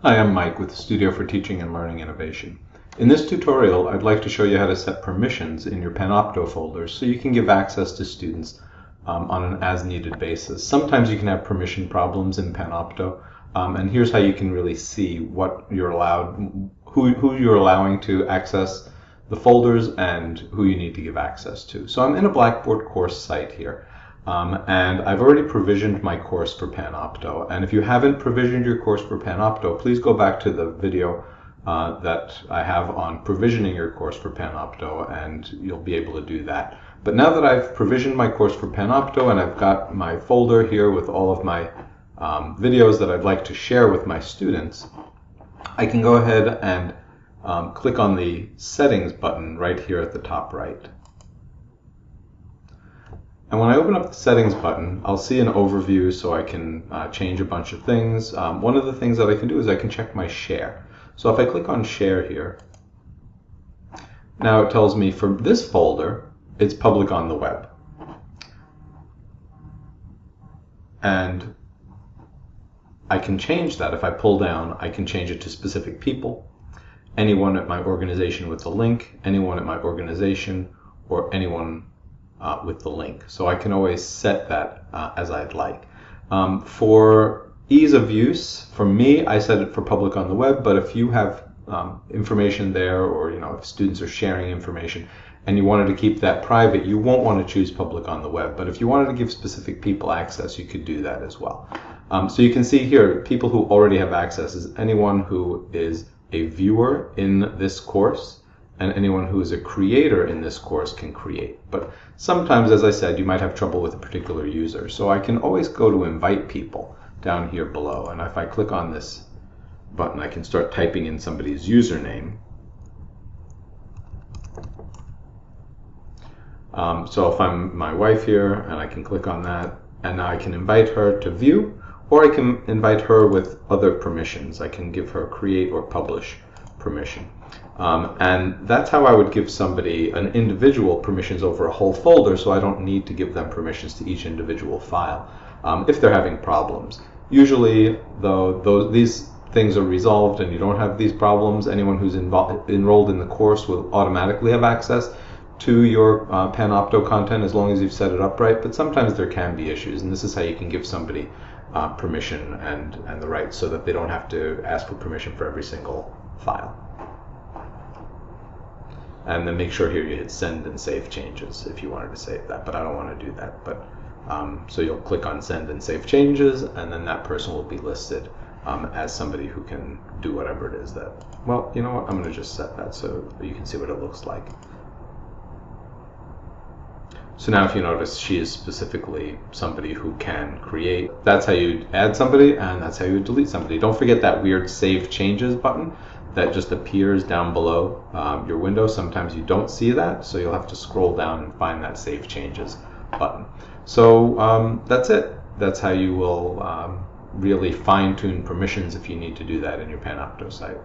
Hi, I'm Mike with the Studio for Teaching and Learning Innovation. In this tutorial, I'd like to show you how to set permissions in your Panopto folders so you can give access to students on an as-needed basis. Sometimes you can have permission problems in Panopto, and here's how you can really see what you're allowed, who you're allowing to access the folders and who you need to give access to. So I'm in a Blackboard course site here. And I've already provisioned my course for Panopto. And if you haven't provisioned your course for Panopto, please go back to the video that I have on provisioning your course for Panopto, and you'll be able to do that. But now that I've provisioned my course for Panopto and I've got my folder here with all of my videos that I'd like to share with my students, I can go ahead and click on the Settings button right here at the top right. And when I open up the Settings button, I'll see an overview so I can change a bunch of things. One of the things that I can do is I can check my share. So if I click on Share here, now it tells me for this folder, it's public on the web. And I can change that. If I pull down, I can change it to specific people, anyone at my organization with the link, anyone at my organization, or anyone with the link. So I can always set that as I'd like. For ease of use, for me, I set it for public on the web, but if you have information there, or if students are sharing information and you wanted to keep that private, you won't want to choose public on the web. But if you wanted to give specific people access, you could do that as well. So you can see here, people who already have access is anyone who is a viewer in this course, and anyone who is a creator in this course can create. But sometimes, as I said, you might have trouble with a particular user. So I can always go to invite people down here below. And if I click on this button, I can start typing in somebody's username. So if I'm my wife here, and I can click on that, and now I can invite her to view, or I can invite her with other permissions. I can give her create or publish permission. And that's how I would give somebody an individual permissions over a whole folder, so I don't need to give them permissions to each individual file if they're having problems. Usually, though, these things are resolved and you don't have these problems, anyone who's enrolled in the course will automatically have access to your Panopto content as long as you've set it up right, but sometimes there can be issues, and this is how you can give somebody permission and the rights so that they don't have to ask for permission for every single file. And then make sure here you hit send and save changes if you wanted to save that, but I don't want to do that. But so you'll click on send and save changes, and then that person will be listed as somebody who can do whatever it is that, well, you know what, I'm going to just set that so you can see what it looks like. So now if you notice, she is specifically somebody who can create. That's how you add somebody, and that's how you delete somebody. Don't forget that weird save changes button that just appears down below your window. Sometimes you don't see that, so you'll have to scroll down and find that Save Changes button. So that's it. That's how you will really fine-tune permissions if you need to do that in your Panopto site.